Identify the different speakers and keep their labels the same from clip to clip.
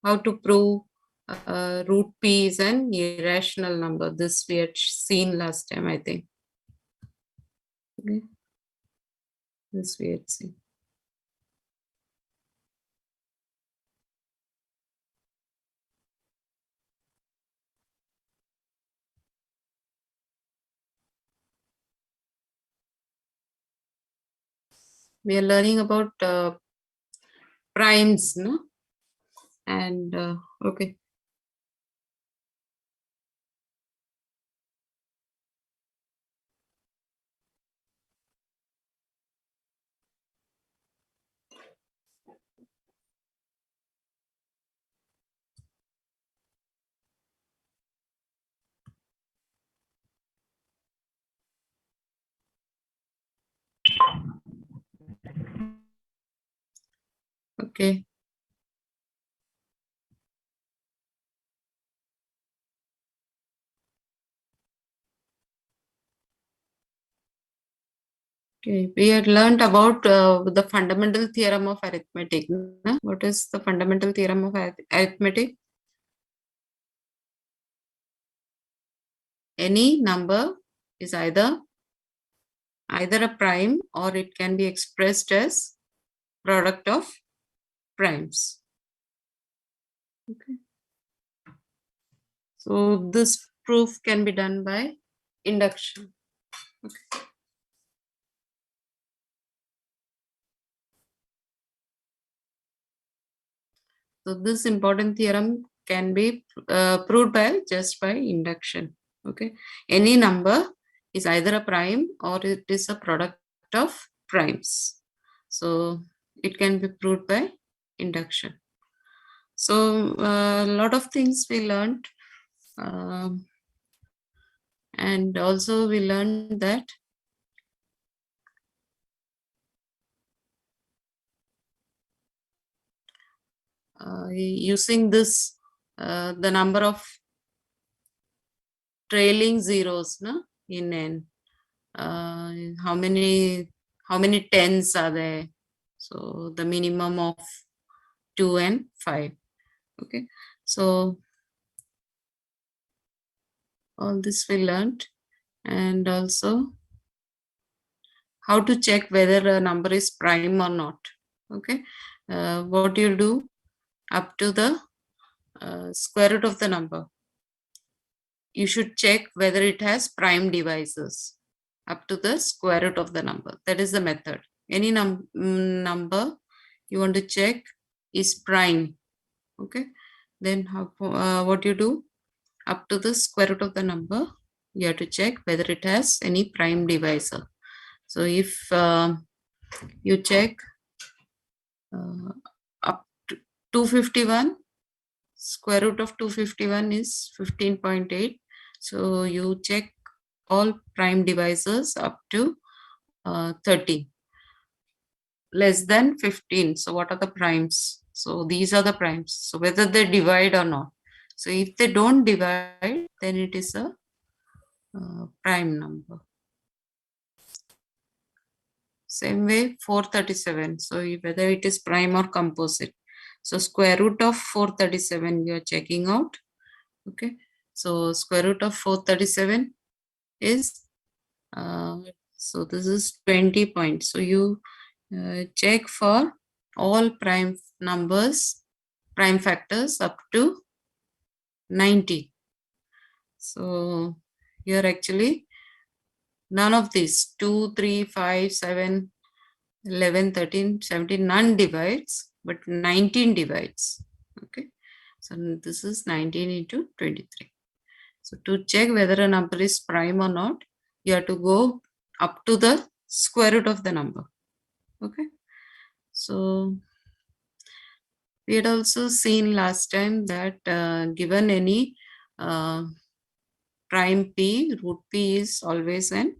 Speaker 1: how to prove root p is an irrational number. This we had seen last time, I think. Okay. This we had seen. We are learning about primes, no? And okay. Okay. Okay, we had learned about the fundamental theorem of arithmetic. No? What is the fundamental theorem of arithmetic? Any number is either a prime or it can be expressed as product of primes. Okay. So this proof can be done by induction. Okay. So this important theorem can be proved by just by induction. Okay. Any number is either a prime or it is a product of primes. So it can be proved by induction. So a lot of things we learned, and also we learned that using this the number of trailing zeros, no, in n. How many tens are there? So the minimum of 2 and 5. Okay, so all this we learned, and also how to check whether a number is prime or not. Okay, what you do up to the square root of the number, you should check whether it has prime divisors up to the square root of the number. That is the method. Any number you want to check is prime. Okay, then what you do up to the square root of the number, you have to check whether it has any prime divisor. So if you check up to 251, square root of 251 is 15.8. So you check all prime divisors up to 30, less than 15. So what are the primes? So these are the primes. So whether they divide or not. So if they don't divide, then it is a prime number. Same way 437. So whether it is prime or composite. So square root of 437 you are checking out. Okay. So square root of 437 is so this is 20 points. So you check for all prime numbers, prime factors up to 90. So here actually none of these 2, 3, 5, 7, 11, 13, 17, none divides, but 19 divides. Okay. So this is 19 into 23. So to check whether a number is prime or not, you have to go up to the square root of the number. Okay. So we had also seen last time that given any prime p, root p is always an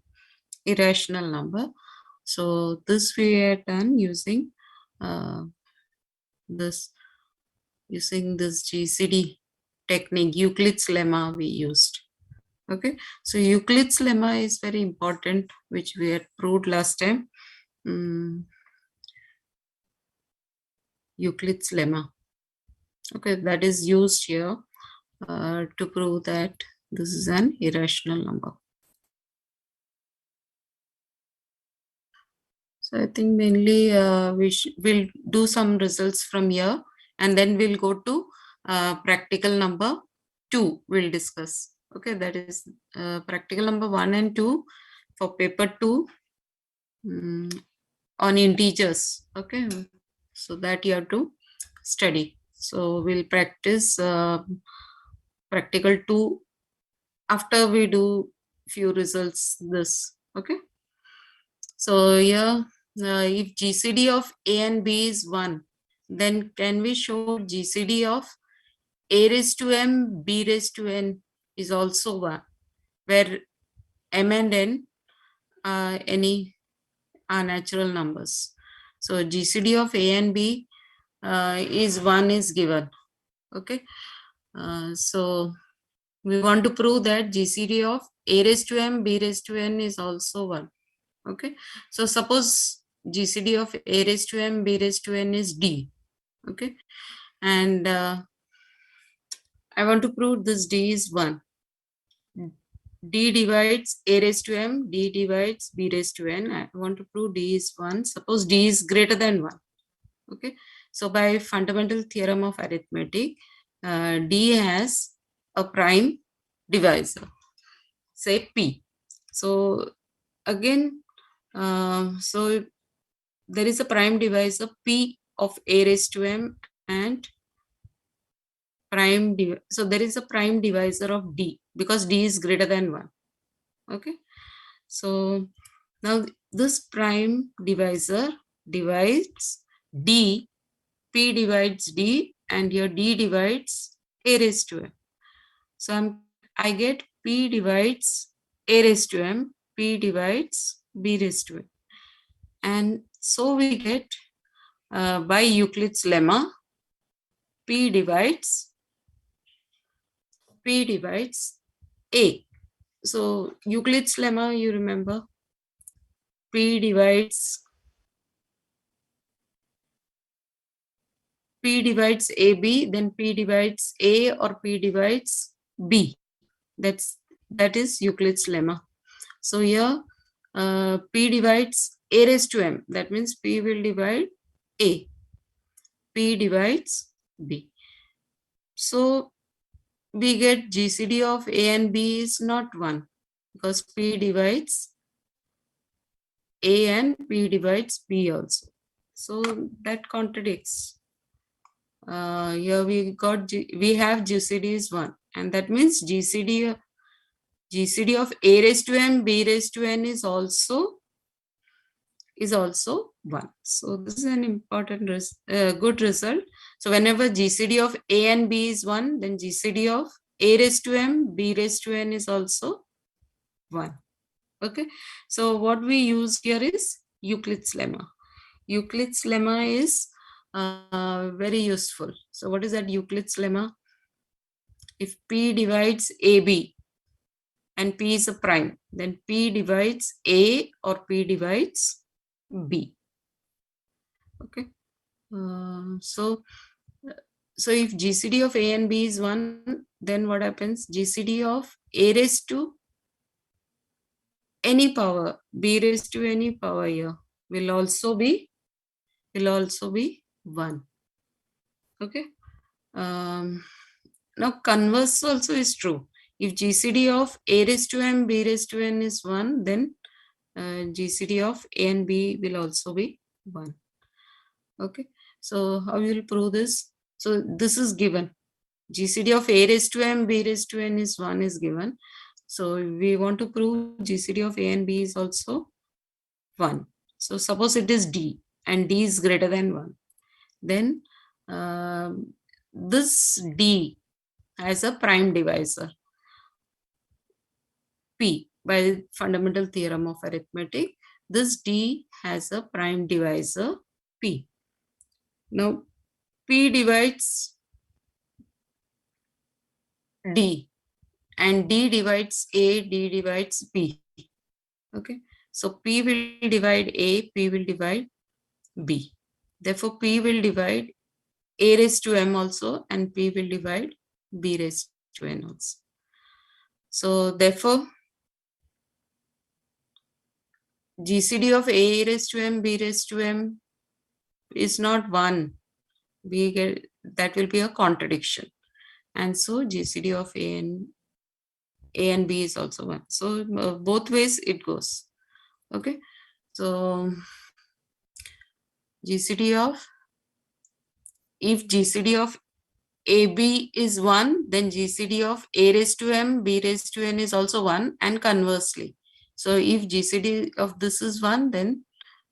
Speaker 1: irrational number. So this we had done using this GCD technique, Euclid's lemma we used. Okay, so Euclid's lemma is very important, which we had proved last time. Euclid's lemma. Okay, that is used here to prove that this is an irrational number. So I think mainly we'll do some results from here, and then we'll go to practical number 2 we'll discuss. Okay, that is practical number 1 and 2 for paper 2 on integers. Okay, so that you have to study. So we'll practice practical 2 after we do few results this. Okay, so here if GCD of A and B is 1, then can we show GCD of A raised to M, B raised to N is also 1, where M and N are any are natural numbers. So GCD of A and B is 1 is given. Okay, so we want to prove that GCD of A raised to M, B raised to N is also 1. Okay, so suppose GCD of A raised to M, B raised to N is D. Okay, and I want to prove this D is 1. D divides A raised to M, D divides B raised to N. I want to prove D is 1. Suppose D is greater than 1. Okay, so by fundamental theorem of arithmetic, D has a prime divisor, say P. So again, so there is a prime divisor P of A raised to M and so there is a prime divisor of D because D is greater than 1. Okay, so now this prime divisor divides D, P divides D, and here D divides A raised to M. So I get P divides A raised to M, P divides B raised to M. And so we get by Euclid's lemma, P divides A. So Euclid's lemma, you remember, P divides AB, then P divides A or P divides B. That is Euclid's lemma. So here P divides A raised to M. That means P will divide A. P divides B. So we get GCD of A and B is not 1 because P divides A and P divides B also. So that contradicts. Here we have GCD is 1, and that means GCD of A raised to M, B raised to N is also 1. So this is an important good result. So whenever GCD of A and B is 1, then GCD of A raised to M, B raised to N is also 1. Okay, so what we use here is Euclid's lemma. Euclid's lemma is very useful. So what is that Euclid's lemma? If P divides AB and P is a prime, then P divides A or P divides B. Okay, so if GCD of A and B is 1, then what happens? GCD of A raised to any power, B raised to any power here will also be 1. Okay, now converse also is true. If GCD of A raised to M, B raised to N is 1, then GCD of A and B will also be 1. Okay, so how you will prove this? So this is given. GCD of A raised to M, B raised to N is 1 is given. So we want to prove GCD of A and B is also 1. So suppose it is D and D is greater than 1. Then this D has a prime divisor P by fundamental theorem of arithmetic. This D has a prime divisor P. Now P divides D and D divides A, D divides B. Okay, so P will divide A, P will divide B. Therefore, P will divide a raised to m also, and p will divide b raised to n also. So therefore, GCD of a raised to m, b raised to m is not 1. We get that will be a contradiction, and so GCD of a and b is also 1. So both ways it goes. Okay, so GCD of, if GCD of AB is 1, then GCD of a raised to m, b raised to n is also 1, and conversely. So if GCD of this is 1, then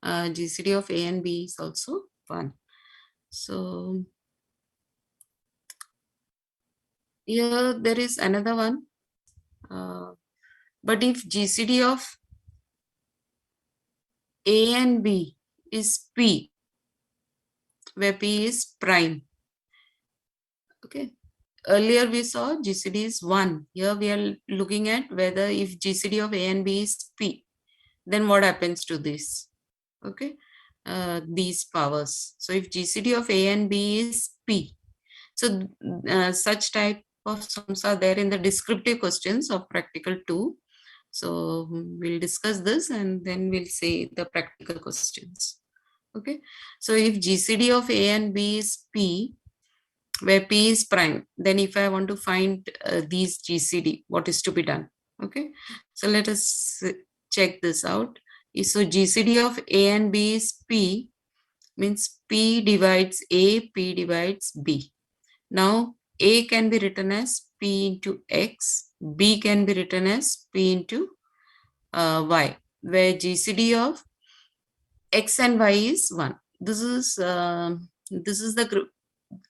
Speaker 1: GCD of a and b is also 1. So here there is another one. But if GCD of a and b is p, where p is prime, okay. Earlier we saw GCD is 1. Here we are looking at whether if GCD of a and b is p, then what happens to this? Okay, these powers. So if GCD of a and b is p, so such type of sums are there in the descriptive questions of practical 2. So we'll discuss this and then we'll say the practical questions. Okay, so if GCD of a and b is p, where p is prime, then if I want to find these GCD, what is to be done? Okay, so let us check this out. So GCD of a and b is p, means p divides a, p divides b. Now a can be written as p into x, b can be written as p into y, where GCD of x and y is 1. This is the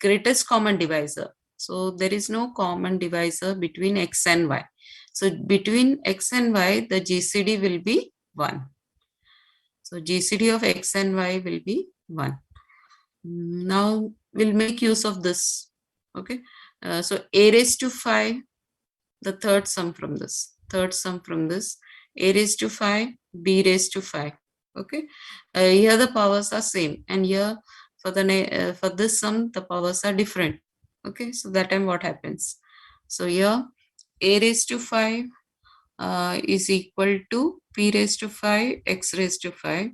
Speaker 1: greatest common divisor. So there is no common divisor between x and y. So between x and y, the GCD will be 1. So GCD of x and y will be 1. Now we'll make use of this. Okay. So a raised to 5, the third sum from this. A raised to 5, b raised to 5. Okay. Here the powers are same, and here for this sum the powers are different. Okay. So that time what happens? So here a raised to 5 is equal to p raised to 5, x raised to 5,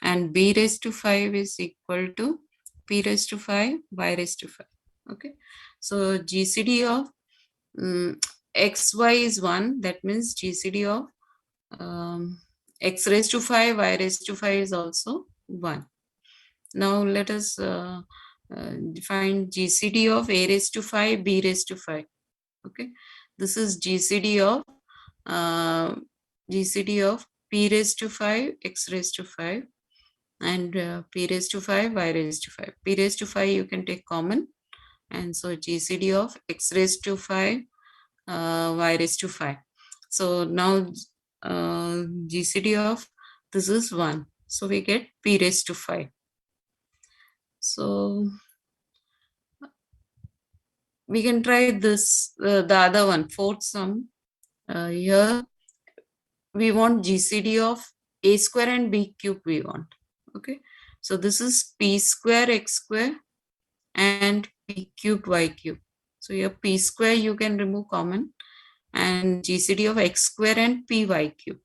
Speaker 1: and b raised to 5 is equal to p raised to 5, y raised to 5. Okay. So GCD of xy is 1. That means GCD of x raised to 5, y raised to 5 is also 1. Now let us define GCD of a raised to 5, b raised to 5. Okay, this is GCD of p raised to 5, x raised to 5, and p raised to 5, y raised to 5. P raised to 5 you can take common, and so GCD of x raised to 5, y raised to 5. So now GCD of this is 1. So we get p raised to 5. So we can try this, the other one, fourth sum. Here we want GCD of a square and b cube we want. Okay. So this is p square x square and p cube y cube. So here p square you can remove common, and GCD of x square and py cube.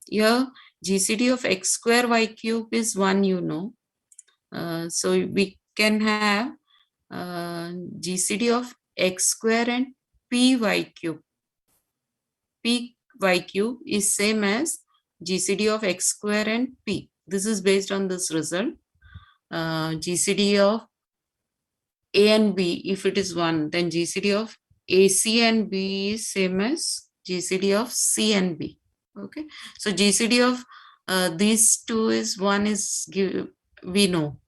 Speaker 1: Here GCD of x square y cube is 1, you know. So we can have GCD of x square and py cube. Py cube is same as GCD of x square and p. This is based on this result. GCD of a and b, if it is 1, then GCD of AC and b is same as GCD of c and b. Okay, so GCD of these two is 1 is we know,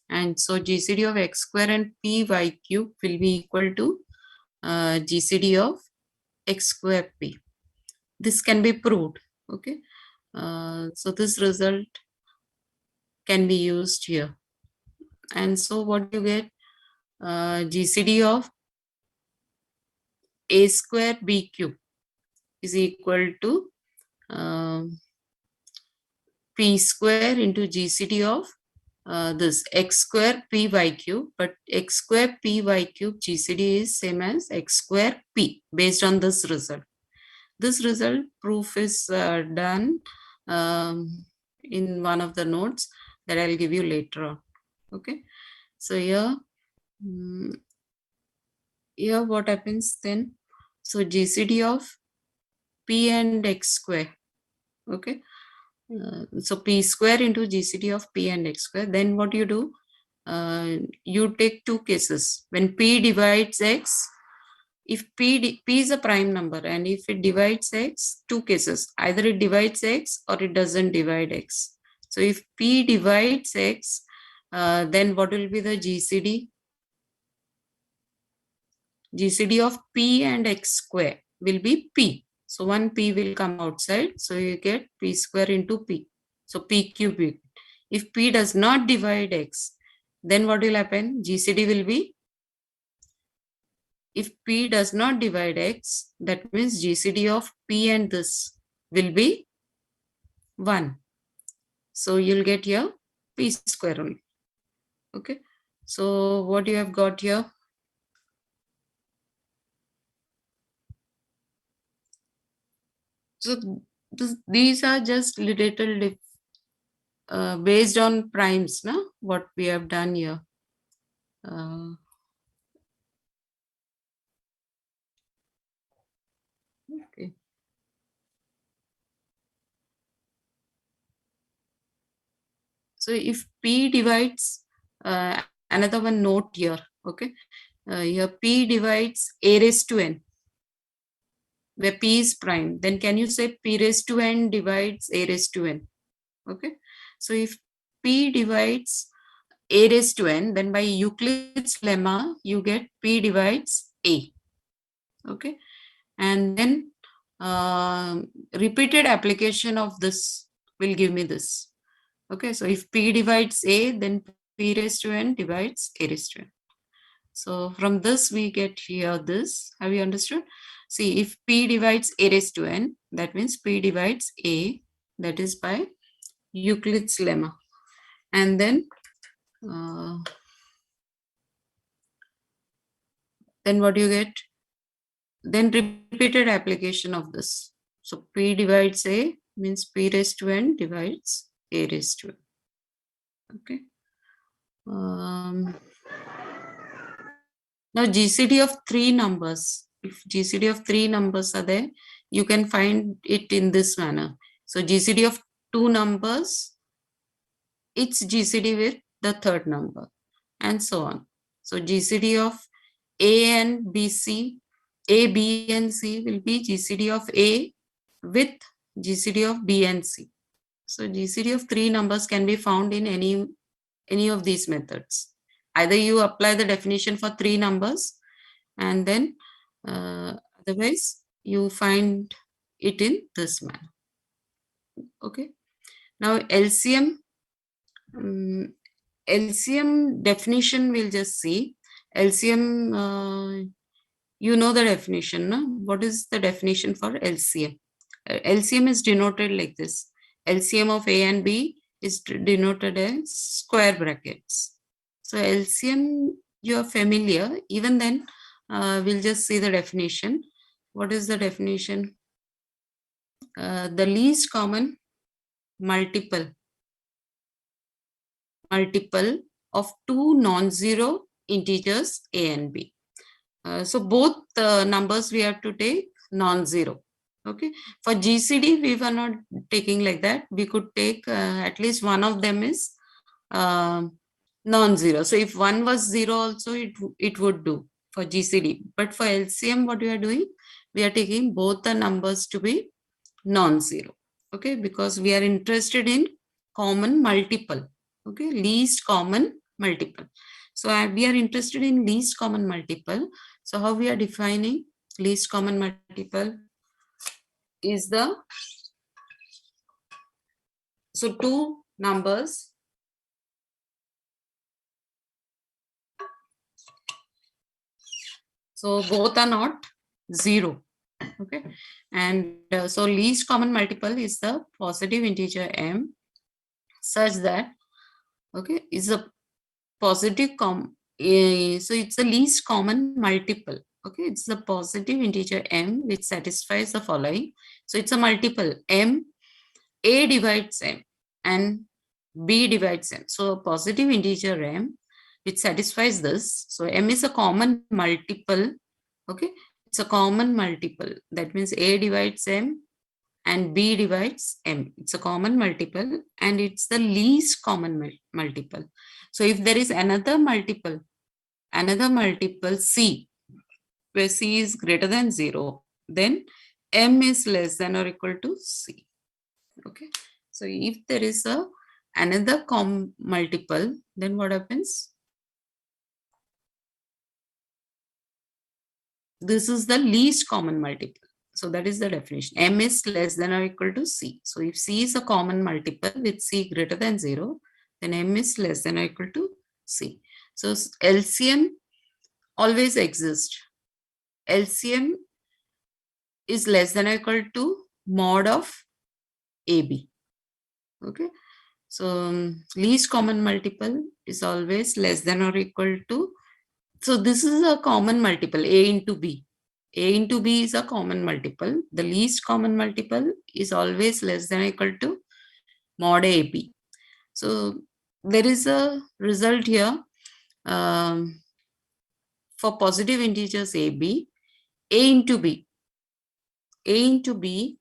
Speaker 1: and so GCD of x square and py cube will be equal to GCD of x square p. This can be proved. Okay, so this result can be used here, and so what you get, GCD of a square b cube is equal to p square into GCD of this x square p y cube, but x square p y cube GCD is same as x square p based on this result. This result proof is done in one of the notes that I'll give you later on. Okay, so here, here what happens then? So GCD of p and x square. Okay, so p square into GCD of p and x square. Then what you do? You take two cases. When p divides x, if p is a prime number, and if it divides x, two cases, either it divides x or it doesn't divide x. So if p divides x, then what will be the GCD? GCD of p and x square will be p. So one p will come outside, so you get p square into p. So p cube. If p does not divide x, then what will happen? GCD will be, if p does not divide x, that means GCD of p and this will be 1. So you'll get here p square only. Okay. So what you have got here? So these are just little based on primes, no? What we have done here. Okay. So if p divides, another one note here, okay? Here p divides a raised to n, where p is prime, then can you say p raised to n divides a raised to n? Okay. So if p divides a raised to n, then by Euclid's lemma, you get p divides a. Okay. And then repeated application of this will give me this. Okay. So if p divides a, then p raised to n divides a raised to n. So from this we get here this. Have you understood? See, if p divides a raised to n, that means p divides a, that is by Euclid's lemma. And then what do you get? Then repeated application of this. So p divides a means p raised to n divides a raised to n. Okay. Now GCD of 3 numbers. If GCD of 3 numbers are there, you can find it in this manner. So GCD of 2 numbers, it's GCD with the third number, and so on. So GCD of A and BC, A, B and C will be GCD of A with GCD of B and C. So GCD of 3 numbers can be found in any of these methods. Either you apply the definition for 3 numbers, and then otherwise you find it in this manner. Okay. Now LCM, LCM definition we'll just see. LCM, you know the definition, no? What is the definition for LCM? LCM is denoted like this. LCM of A and B is denoted as square brackets. So LCM, you are familiar. Even then, we'll just see the definition. What is the definition? The least common multiple of two non-zero integers A and B. So both numbers we have to take non-zero. Okay. For GCD, we were not taking like that. We could take at least one of them is non-zero. So if one was zero also, it would do for GCD. But for LCM, what we are doing? We are taking both the numbers to be non-zero. Okay. Because we are interested in common multiple. Okay. Least common multiple. So we are interested in least common multiple. So how we are defining least common multiple is the, so two numbers, so both are not zero. Okay. And so least common multiple is the positive integer m such that okay, is a positive so it's the least common multiple. Okay, it's the positive integer m which satisfies the following. So it's a multiple m, a divides m and b divides m. So a positive integer m which satisfies this. So m is a common multiple. Okay, it's a common multiple. That means a divides m and b divides m. It's a common multiple and it's the least common multiple. So if there is another multiple c, where c is greater than 0, then m is less than or equal to c. Okay, so if there is another multiple, then what happens? This is the least common multiple. So that is the definition. M is less than or equal to C. So if C is a common multiple with C greater than 0, then M is less than or equal to C. So LCM always exists. LCM is less than or equal to mod of AB. Okay. So least common multiple is always less than or equal to. So this is a common multiple, A into B. A into B is a common multiple. The least common multiple is always less than or equal to mod AB. So there is a result here for positive integers AB, A into B. A into B,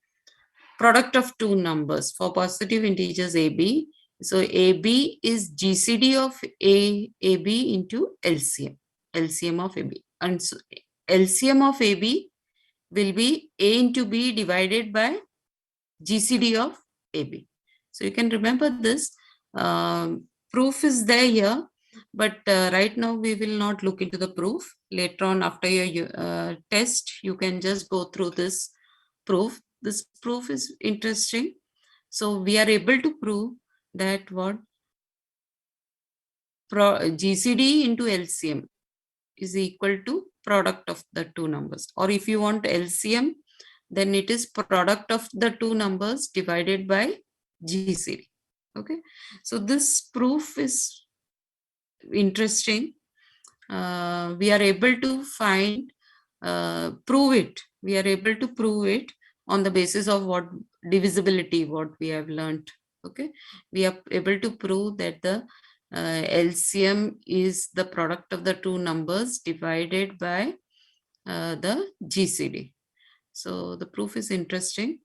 Speaker 1: product of two numbers for positive integers AB. So AB is GCD of AB into LCM, LCM of AB. And so LCM of AB will be A into B divided by GCD of AB. So you can remember this. Proof is there here, but right now we will not look into the proof. Later on, after your test, you can just go through this proof. This proof is interesting. So we are able to prove that what GCD into LCM is equal to product of the two numbers. Or if you want LCM, then it is product of the two numbers divided by GCD. Okay, so this proof is interesting. We are able to prove it. We are able to prove it on the basis of what divisibility, what we have learned. Okay, we are able to prove that the LCM is the product of the two numbers divided by the GCD. So the proof is interesting,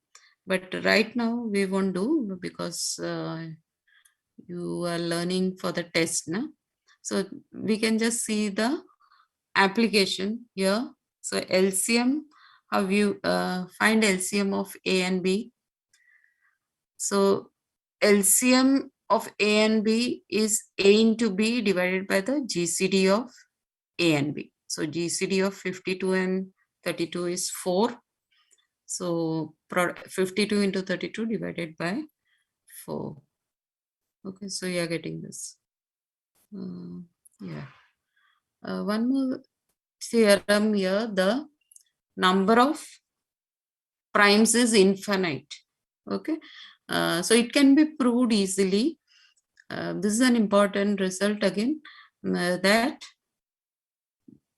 Speaker 1: but right now we won't do because you are learning for the test now. So we can just see the application here. So LCM, how you find LCM of A and B. So LCM of A and B is A into B divided by the GCD of A and B. So GCD of 52 and 32 is 4. So 52 into 32 divided by 4. Okay, so you are getting this. Yeah. One more theorem here, the number of primes is infinite. Okay, so it can be proved easily. This is an important result again, that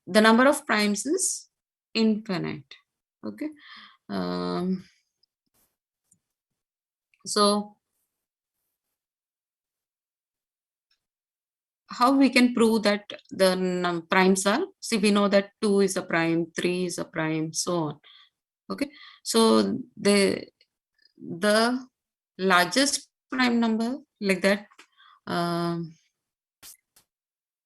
Speaker 1: the number of primes is infinite. Okay, so how we can prove that the primes are, see, we know that 2 is a prime, 3 is a prime, so on. Okay, so the largest prime number like that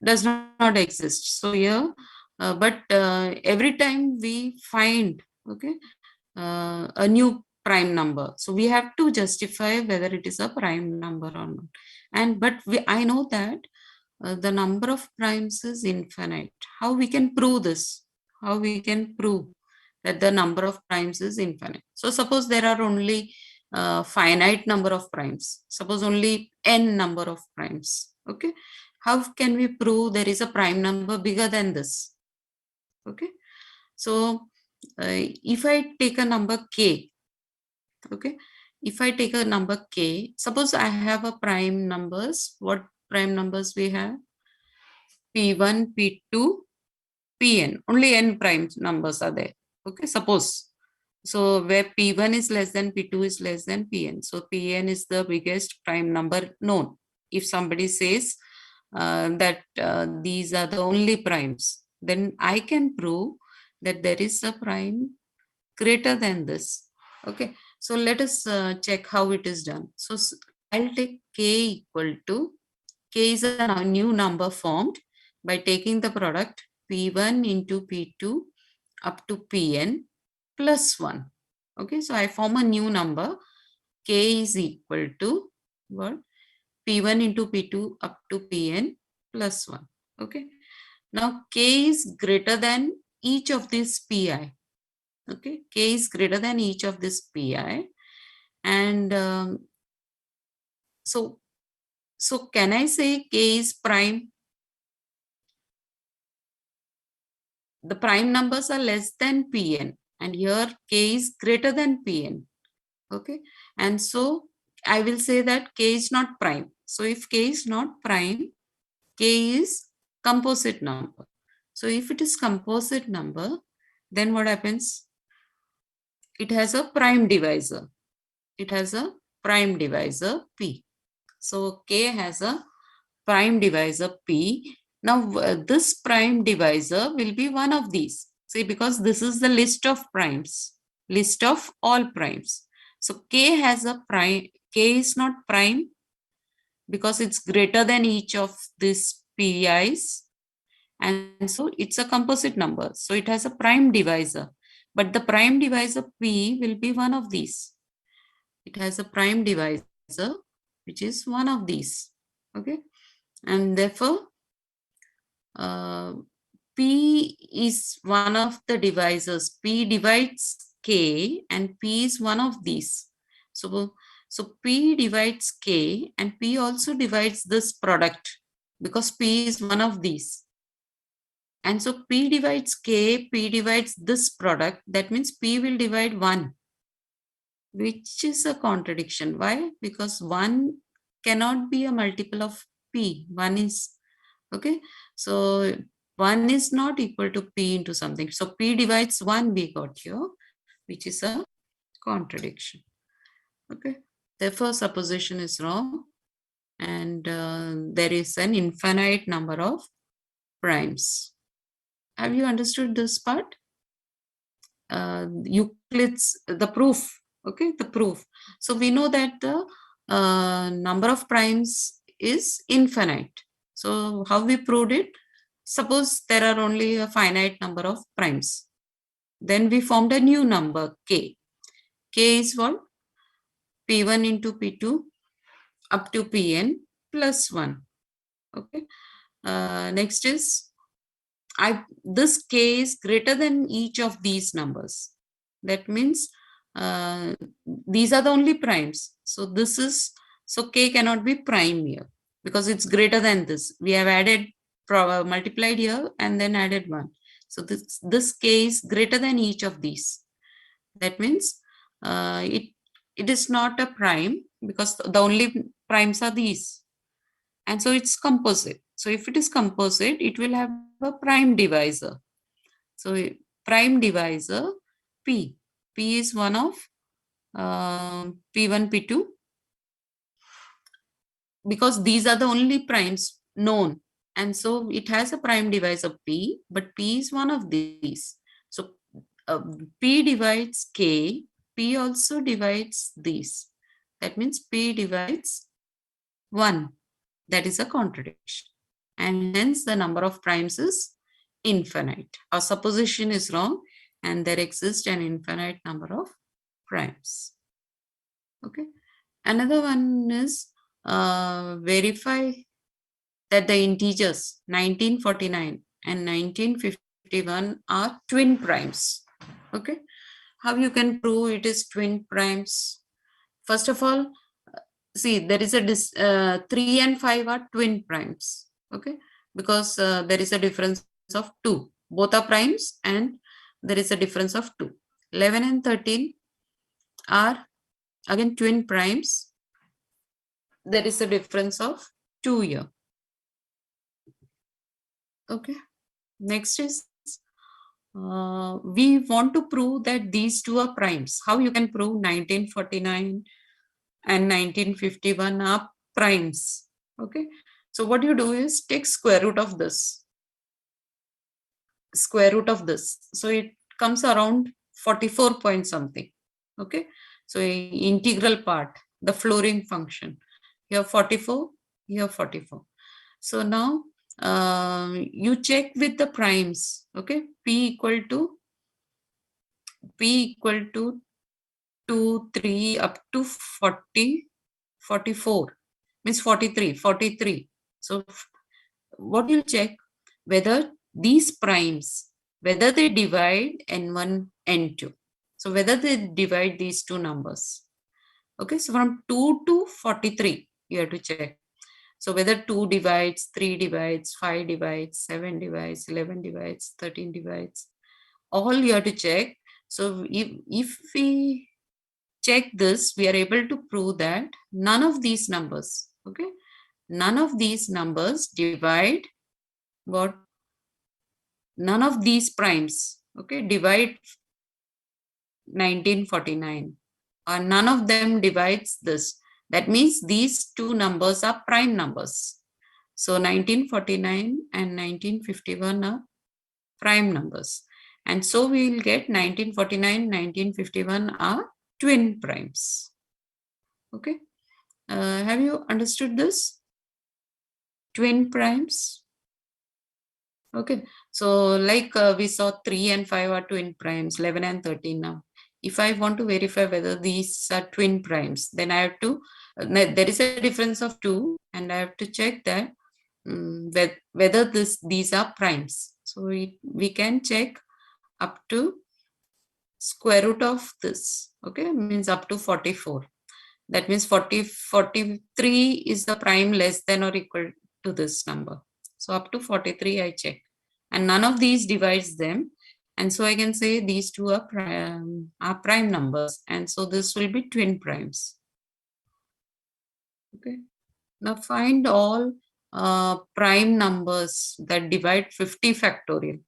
Speaker 1: does not exist. So here, but every time we find, okay, a new prime number, so we have to justify whether it is a prime number or not. And but I know that the number of primes is infinite. How we can prove this? How we can prove that the number of primes is infinite? So suppose there are only finite number of primes. Suppose only n number of primes. Okay, how can we prove there is a prime number bigger than this? Okay, so if I take a number k, okay, if I take a number k, suppose I have a prime numbers, what prime numbers we have? P1, P2, Pn. Only n prime numbers are there. Okay, suppose. So where P1 is less than P2 is less than Pn. So Pn is the biggest prime number known. If somebody says that these are the only primes, then I can prove that there is a prime greater than this. Okay, so let us check how it is done. So I'll take k equal to, k is a new number formed by taking the product P1 into P2 up to Pn plus 1. Okay, so I form a new number. K is equal to what? P1 into P2 up to Pn plus 1. Okay, now K is greater than each of these Pi. Okay, K is greater than each of this Pi. And so can I say K is prime? The prime numbers are less than Pn, and here K is greater than Pn. Okay, and so I will say that K is not prime. So if K is not prime, K is composite number. So if it is composite number, then what happens? It has a prime divisor. It has a prime divisor P. So K has a prime divisor P. Now this prime divisor will be one of these. See, because this is the list of primes, list of all primes. So K has a prime, K is not prime because it's greater than each of these Pi's. And so it's a composite number. So it has a prime divisor. But the prime divisor P will be one of these. It has a prime divisor, which is one of these. Okay. And therefore, P is one of the divisors. P divides K and P is one of these. So P divides K and P also divides this product because P is one of these. And so P divides K, P divides this product. That means P will divide 1, which is a contradiction. Why? Because 1 cannot be a multiple of P. 1 is, okay. So 1 is not equal to P into something. So P divides 1 we got here, which is a contradiction. Okay. Therefore, supposition is wrong. And there is an infinite number of primes. Have you understood this part? Euclid's, the proof. Okay, the proof. So we know that the number of primes is infinite. So how we proved it? Suppose there are only a finite number of primes. Then we formed a new number k. K is what? P1 into P2 up to Pn plus 1. Okay. Next is this k is greater than each of these numbers. That means these are the only primes. So this is, so k cannot be prime here because it's greater than this. We have added, multiplied here and then added 1. So this k is greater than each of these. That means it is not a prime because the only primes are these. And so it's composite. So if it is composite, it will have a prime divisor. So prime divisor P. P is one of P1, P2 because these are the only primes known. And so it has a prime divisor P, but P is one of these. So P divides K, P also divides these. That means P divides 1. That is a contradiction. And hence the number of primes is infinite. Our supposition is wrong and there exists an infinite number of primes. Okay. Another one is verify that the integers 1949 and 1951 are twin primes. Okay. How you can prove it is twin primes? First of all, see, there is a 3 and 5 are twin primes. Okay, because there is a difference of 2. Both are primes and there is a difference of 2. 11 and 13 are again twin primes. There is a difference of 2 here. Okay. Next is we want to prove that these two are primes. How you can prove 1949 and 1951 are primes? Okay. So what you do is take square root of this. Square root of this. So it comes around 44 point something. Okay. So integral part, the Florin function. Here 44, here 44. So now you check with the primes. Okay. P equal to 2, 3 up to 40, 44 means 43. So what you'll check whether these primes, whether they divide n1, n2. So whether they divide these two numbers. Okay, so from 2 to 43, you have to check. So whether 2 divides, 3 divides, 5 divides, 7 divides, 11 divides, 13 divides, all you have to check. So if we check this, we are able to prove that none of these numbers, okay, none of these numbers divide what? None of these primes, okay, divide 1949, or none of them divides this. That means these two numbers are prime numbers. So 1949 and 1951 are prime numbers. And so we will get 1949, 1951 are twin primes. Okay. Have you understood this? Twin primes. Okay. So like we saw 3 and 5 are twin primes, 11 and 13 now. If I want to verify whether these are twin primes, then I have to, there is a difference of 2 and I have to check that whether these are primes. So we can check up to square root of this, okay, means up to 44. That means 43 is the prime less than or equal to this number. So up to 43 I check. And none of these divides them. And so I can say these two are prime numbers. And so this will be twin primes. Okay. Now find all prime numbers that divide 50 factorial.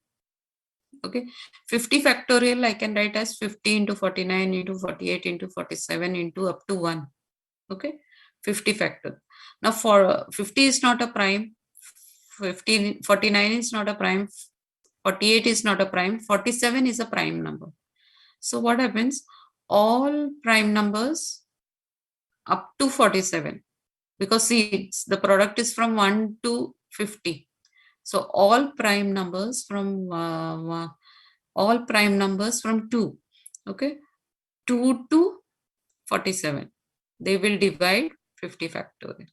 Speaker 1: Okay. 50 factorial I can write as 50 into 49 into 48 into 47 into up to 1. Okay. 50 factor. Now for 50 is not a prime. 49 is not a prime. 48 is not a prime. 47 is a prime number. So what happens? All prime numbers up to 47, because see, the product is from 1 to 50. So all prime numbers from 2, okay, 2 to 47, they will divide 50 factorial.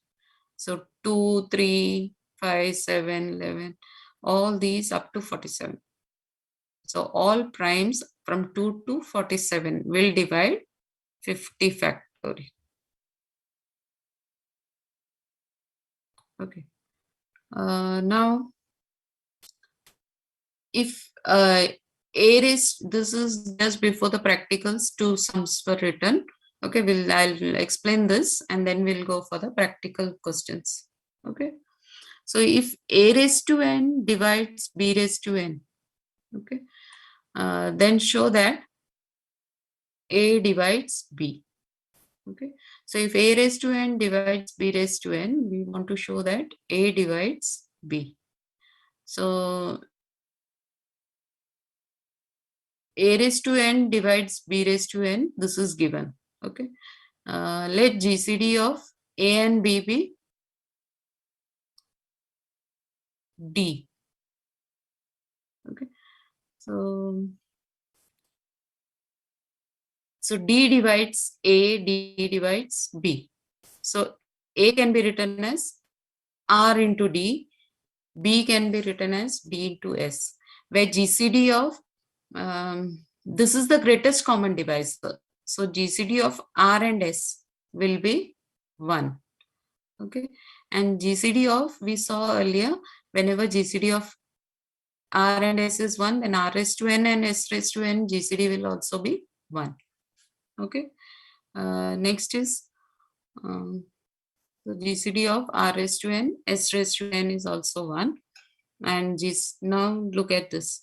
Speaker 1: So 2, 3, 5, 7, 11, all these up to 47. So all primes from 2 to 47 will divide 50 factorial. Okay. Now, if this is just before the practicals, two sums were written. Okay, I'll explain this and then we'll go for the practical questions. Okay. So if a raised to n divides b raised to n, okay, then show that a divides b. Okay, so if a raised to n divides b raised to n, we want to show that a divides b. So a raised to n divides b raised to n, this is given. Okay, let GCD of a and b be d. Okay, so d divides a, d divides b. So a can be written as r into d, b can be written as d into s, where GCD of this is the greatest common divisor. So GCD of r and s will be 1. Okay, and GCD of, we saw earlier, whenever GCD of r and s is 1, then r raised to n and s raised to n GCD will also be 1. Okay, next is the GCD of r raised to n, s raised to n is also 1. And now look at this.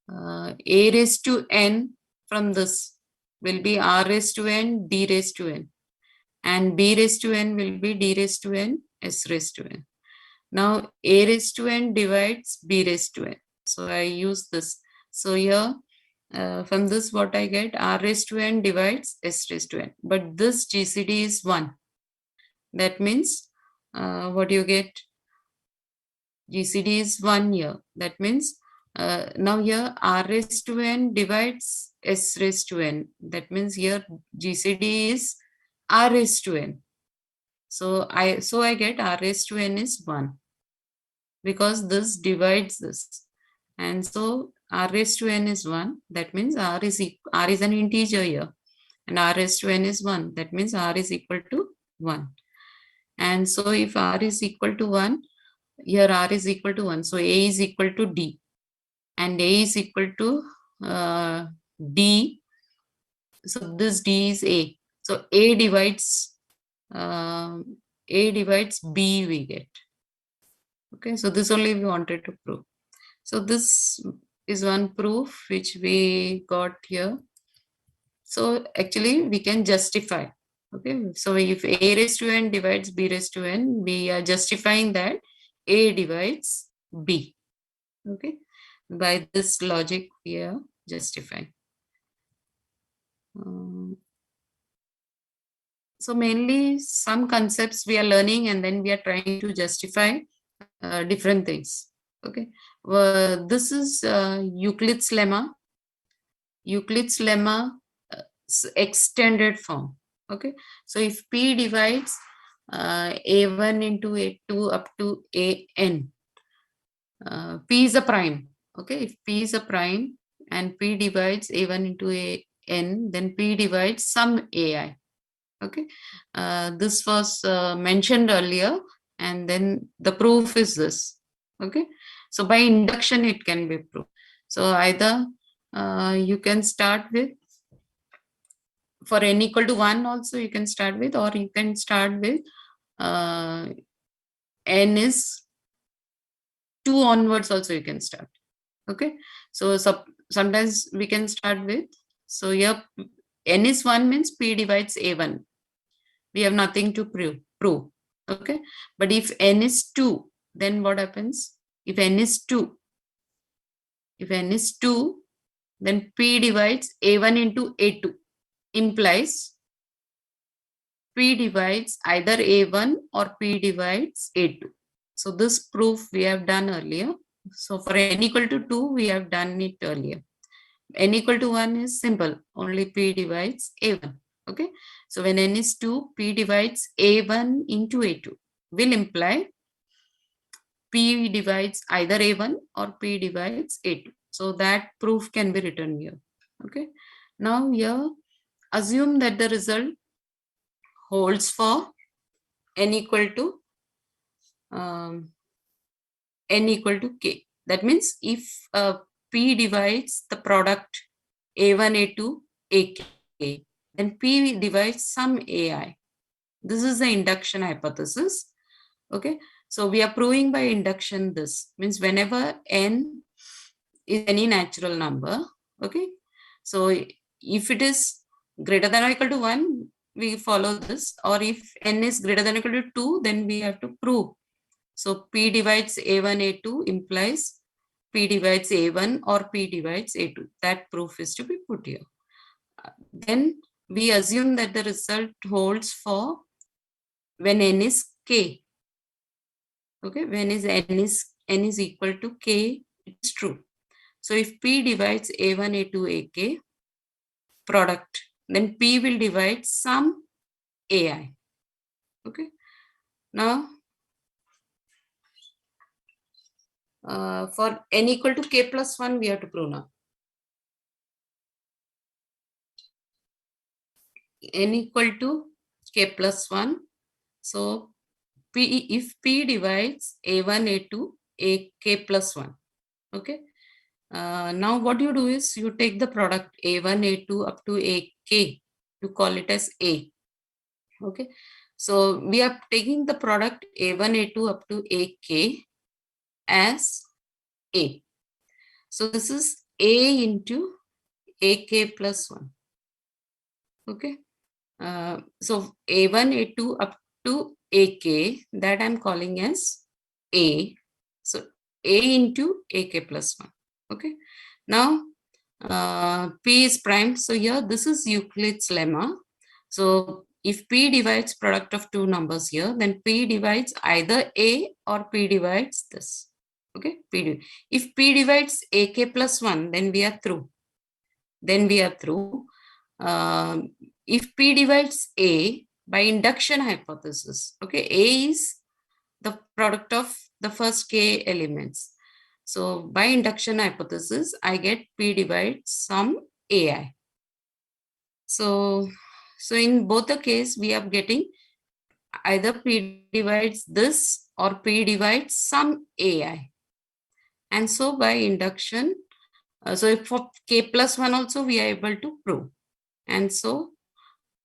Speaker 1: A raised to n from this will be r raised to n, d raised to n. And b raised to n will be d raised to n, s raised to n. Now a raised to n divides b raised to n. So I use this. So here from this what I get, r raised to n divides s raised to n. But this GCD is 1. That means what you get, GCD is 1 here. That means now here r raised to n divides s raised to n. That means here GCD is r raised to n. So I get r raised to n is 1 because this divides this. And so r raised to n is 1. That means r is an integer here. And r raised to n is 1. That means r is equal to 1. And so if r is equal to 1, here r is equal to 1. So a is equal to d. And a is equal to d. So this d is a. So a divides b we get. Okay, so this only we wanted to prove. So this is one proof which we got here. So actually we can justify. Okay, so if a raised to n divides b raised to n, we are justifying that a divides b. Okay, by this logic we are justifying. So mainly some concepts we are learning and then we are trying to justify different things. Okay, this is Euclid's lemma. Euclid's lemma extended form. Okay, so if P divides a1 into a2 up to an, P is a prime. Okay, if P is a prime and P divides a1 into an, then P divides some ai. Okay, this was mentioned earlier, and then the proof is this. Okay, so by induction it can be proved. So either you can start with, for n equal to 1 also you can start with, or you can start with n is 2 onwards also you can start. Okay, so sometimes we can start with, so here n is 1 means P divides a1. We have nothing to prove. Okay, but if n is 2, then what happens? If n is 2, then P divides a1 into a2 implies P divides either a1 or P divides a2. So this proof we have done earlier. So for n equal to 2, we have done it earlier. N equal to 1 is simple, only P divides a1. Okay, so when n is 2, P divides a1 into a2 will imply P divides either a1 or P divides a2. So that proof can be written here. Okay, now here assume that the result holds for n equal to k. That means if P divides the product a1 a2 ak, then P divides some ai. This is the induction hypothesis. Okay, so we are proving by induction. This means whenever n is any natural number, okay, so if it is greater than or equal to 1, we follow this, or if n is greater than or equal to 2, then we have to prove. So P divides a1 a2 implies P divides a1 or P divides a2. That proof is to be put here. Then we assume that the result holds for when n is k. Okay, when n is equal to k, it's true. So if P divides a1 a2 ak product, then P will divide some ai. Okay, now for n equal to k plus 1, we have to prove now. N equal to k plus 1. So if P divides a1 a2 ak plus 1. Okay, now what you do is you take the product a1 a2 up to ak, you call it as a. Okay, so we are taking the product a1 a2 up to ak as A. So this is A into AK plus 1. Okay. So A1, A2 up to AK, that I'm calling as A. So A into AK plus 1. Okay. Now P is prime. So here this is Euclid's lemma. So if P divides product of two numbers here, then P divides either A or P divides this. Okay. If P divides AK plus 1, then we are through. If P divides A by induction hypothesis, okay, A is the product of the first K elements. So by induction hypothesis, I get P divides some AI. So in both the case, we are getting either P divides this or P divides some AI. And so by induction, so for K plus 1 also, we are able to prove. And so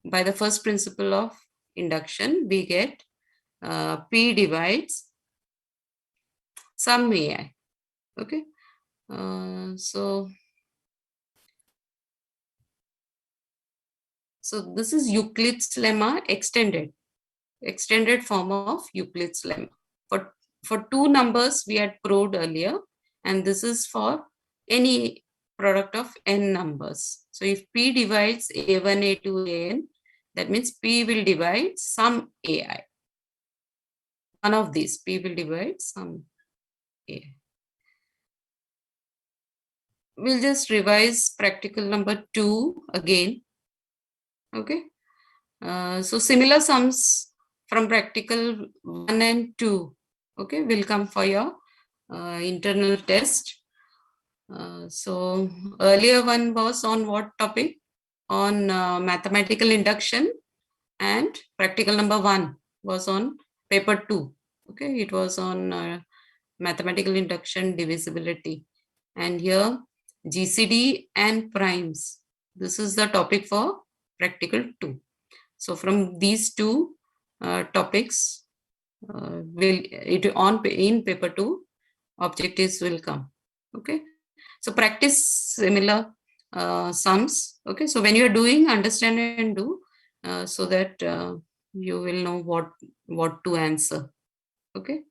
Speaker 1: by the first principle of induction, we get P divides some AI. Okay. So this is Euclid's lemma extended form of Euclid's lemma. For two numbers we had proved earlier, and this is for any product of n numbers. So if P divides A1, A2, AN, that means P will divide some AI. One of these, P will divide some AI. We'll just revise practical number 2 again. Okay. So similar sums from practical 1 and 2, okay, will come for your internal test. So earlier one was on what topic? On mathematical induction, and practical number 1 was on paper 2. Okay, it was on mathematical induction, divisibility, and here GCD and primes. This is the topic for practical 2. So from these two topics, in paper 2, objectives will come. Okay. So practice similar sums. Okay. So when you are doing, understand and do, so that you will know what to answer. Okay.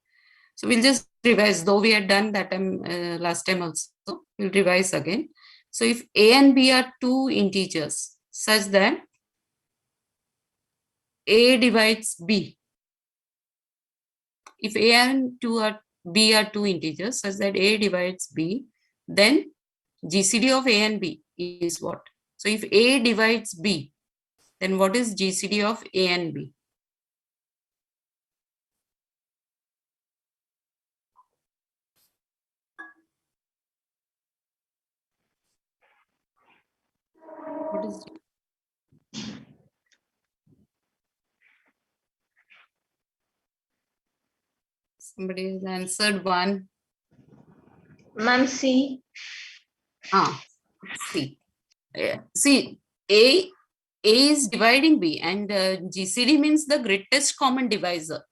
Speaker 1: So we'll just revise, though we had done that time last time also. We'll revise again. So if A and B are two integers such that A divides B. If A and B are two integers such that A divides B, then GCD of A and B is what? So if A divides B, then what is GCD of A and B? What is somebody has answered one?
Speaker 2: Ma'am, C.
Speaker 1: C. See, A is dividing B, and GCD means the greatest common divisor.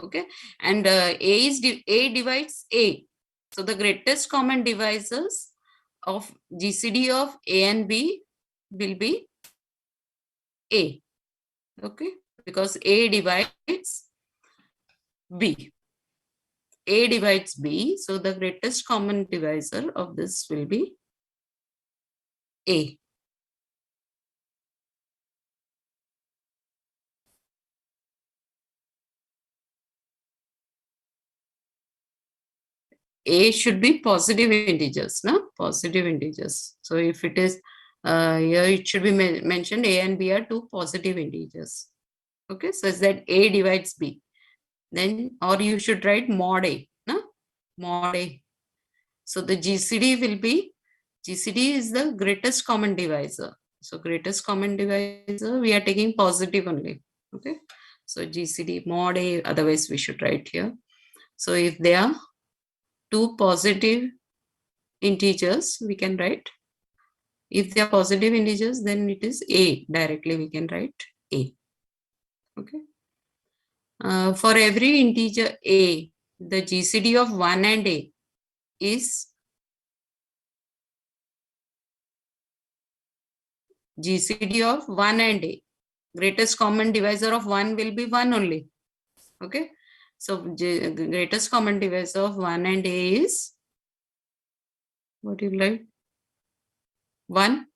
Speaker 1: Okay, and A divides A. So the greatest common divisors of GCD of A and B will be A. Okay, because A divides B. A divides B, so the greatest common divisor of this will be A. A should be positive integers, no? Positive integers. So if it is here, it should be mentioned A and B are two positive integers. Okay, so is that A divides B. Then, or you should write mod A, no? Mod A. So the GCD will be, GCD is the greatest common divisor. So greatest common divisor, we are taking positive only. Okay, so GCD mod A, otherwise we should write here. So if they are two positive integers, we can write. If they are positive integers, then it is A. Directly we can write A. Okay. For every integer A, the GCD of 1 and A is GCD of 1 and A. Greatest common divisor of 1 will be 1 only. Okay. So greatest common divisor of 1 and A is, what do you like? 1.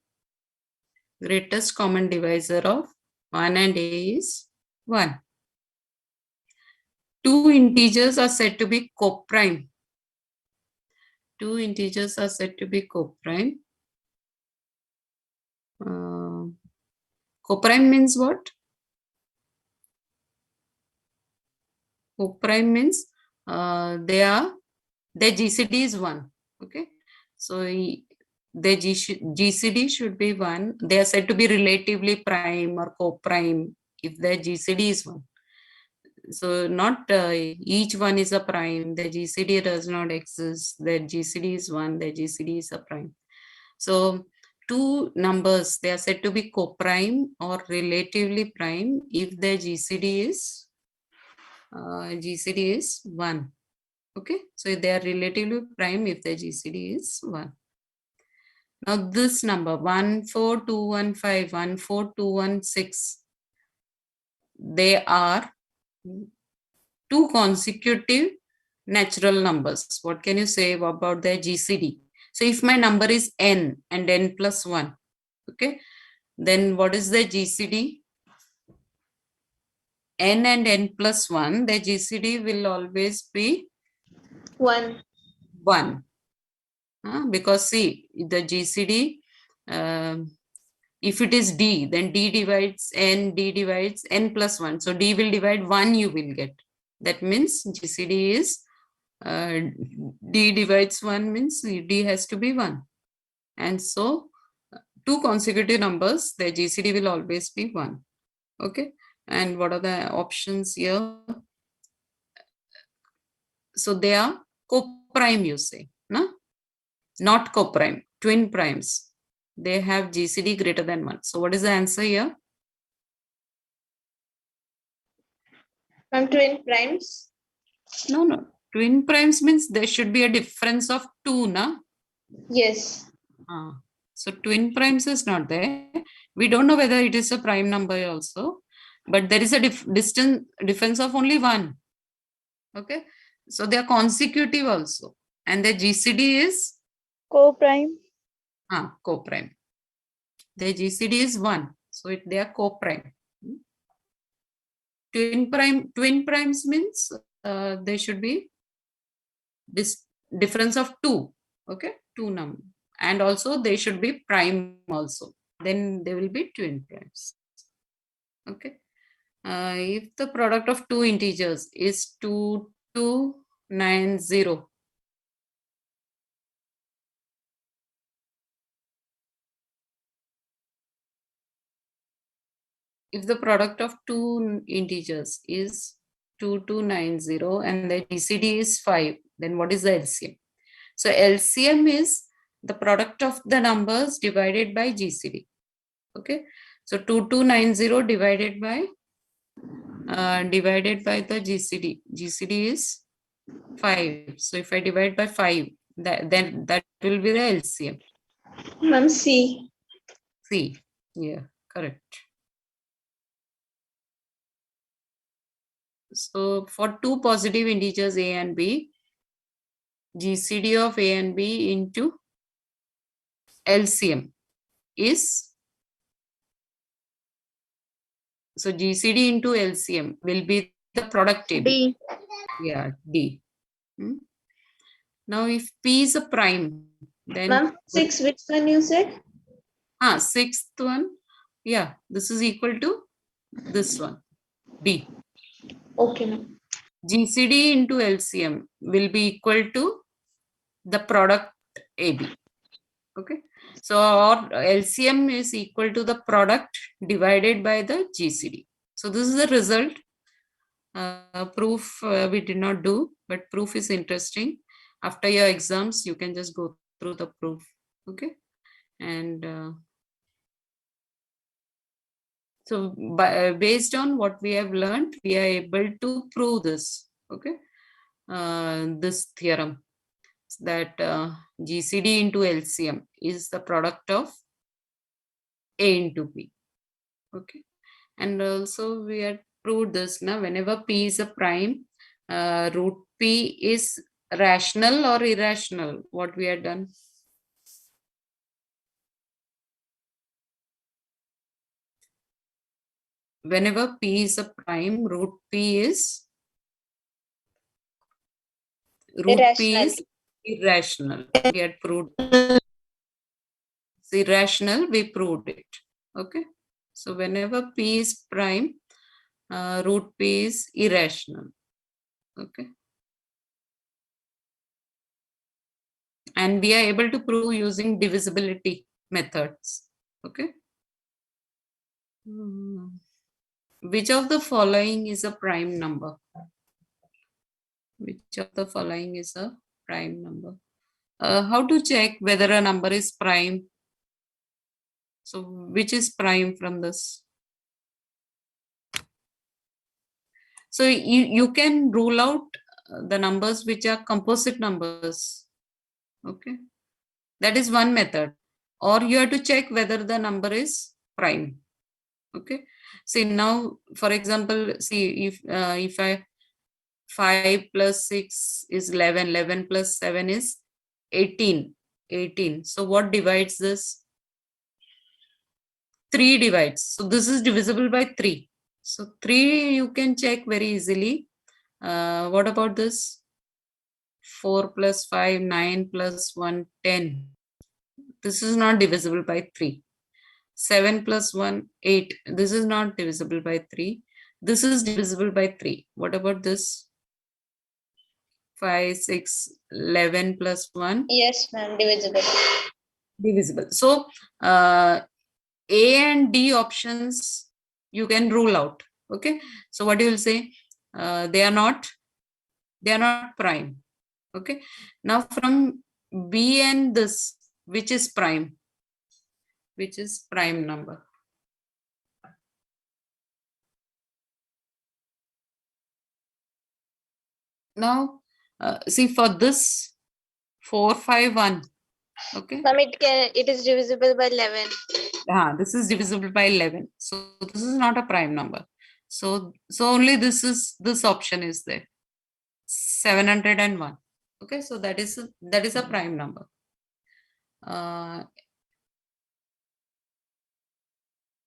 Speaker 1: Greatest common divisor of 1 and A is 1. Two integers are said to be coprime. Two integers are said to be coprime. Coprime means what? Coprime means their GCD is 1. Okay. So their GCD should be 1. They are said to be relatively prime or coprime if their GCD is 1. So not each one is a prime. The GCD does not exist. The GCD is 1. The GCD is a prime. So two numbers, they are said to be coprime or relatively prime if their GCD is 1. Okay, so they are relatively prime if the GCD is 1. Now this number 14215, 14216, they are two consecutive natural numbers. What can you say about their GCD? So if my number is n and n plus 1, okay, then what is the GCD? N and n plus 1, the GCD will always be
Speaker 2: 1.
Speaker 1: 1. Because see, the GCD, if it is D, then D divides n plus 1. So D will divide 1, you will get. That means GCD is D divides 1 means D has to be 1. And so two consecutive numbers, the GCD will always be 1. Okay. And what are the options here? So they are coprime, you say, no? Not coprime, twin primes. They have GCD greater than 1. So what is the answer here?
Speaker 2: Twin primes?
Speaker 1: No. Twin primes means there should be a difference of 2, na?
Speaker 2: Yes.
Speaker 1: So twin primes is not there. We don't know whether it is a prime number also, but there is a difference of only 1. Okay. So they are consecutive also. And the GCD is?
Speaker 3: Co-prime.
Speaker 1: Coprime. The GCD is 1. So they are coprime. Twin primes means there should be this difference of 2. Okay. 2 number. And also they should be prime also. Then they will be twin primes. Okay. If the product of two integers is 2290, if the product of two integers is 2290 and the GCD is 5, then what is the LCM? So LCM is the product of the numbers divided by GCD. Okay. So 2290 divided by the GCD. GCD is 5. So if I divide by 5, then that will be the LCM.
Speaker 2: Ma'am, C.
Speaker 1: C. Yeah, correct. So for two positive integers A and B, GCD of A and B into LCM is, so GCD into LCM will be the product AB.
Speaker 2: D.
Speaker 1: Yeah, D. Now if P is a prime, then
Speaker 2: Ma'am, 6, which one you said?
Speaker 1: Sixth one, yeah, this is equal to this one, D.
Speaker 2: Okay, ma'am.
Speaker 1: GCD into LCM will be equal to the product AB. Okay. So our LCM is equal to the product divided by the GCD. So this is the result. Proof we did not do, but proof is interesting. After your exams, you can just go through the proof. Okay. And so based on what we have learned, we are able to prove this. Okay. This theorem. that GCD into LCM is the product of A into P. Okay. And also we had proved this now, whenever P is a prime, root P is rational or irrational, what we had done. Whenever P is a prime, root P is
Speaker 2: Irrational.
Speaker 1: irrational. We had proved it's irrational, we proved it. Okay. So whenever P is prime, root P is irrational. Okay. And we are able to prove using divisibility methods. Okay. Which of the following is a prime number? Which of the following is a prime number? How to check whether a number is prime? So which is prime from this? So you can rule out the numbers which are composite numbers. Okay. That is one method. Or you have to check whether the number is prime. Okay. See now, for example, see if I 5 plus 6 is 11, 11 plus 7 is 18, 18. So what divides this? 3 divides. So this is divisible by 3. So 3 you can check very easily. What about this? 4 plus 5, 9 plus 1, 10. This is not divisible by 3. 7 plus 1, 8. This is not divisible by 3. This is divisible by 3. What about this? 5, 6, 11 plus 1.
Speaker 2: Yes, ma'am. Divisible.
Speaker 1: Divisible. So A and D options you can rule out. Okay. So what you will say? They are not prime. Okay. Now from B and this, which is prime? Which is prime number? Now see for this 4, 5, 1. Okay.
Speaker 2: Ma'am, it is divisible by 11.
Speaker 1: This is divisible by 11. So this is not a prime number. So only this option is there. 701. Okay, so that is a prime number.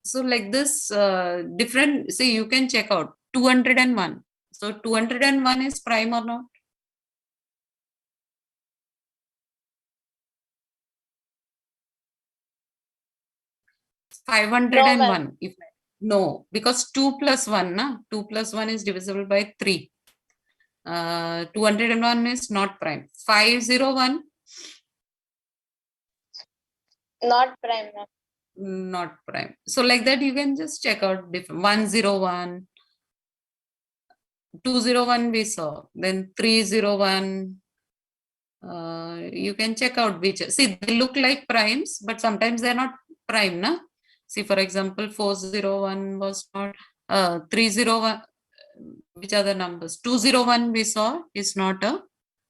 Speaker 1: So like this different, see you can check out 201. So 201 is prime or not? $501. No, because 2 plus 1, na? 2 plus 1 is divisible by 3. 201 is not prime. 501.
Speaker 2: Not prime, ma'am.
Speaker 1: Not prime. So like that you can just check out different 101, 201 we saw, then 301. You can check out which, see they look like primes, but sometimes they're not prime, na? See for example 401 was not 301. Which are the numbers? 201 we saw is not a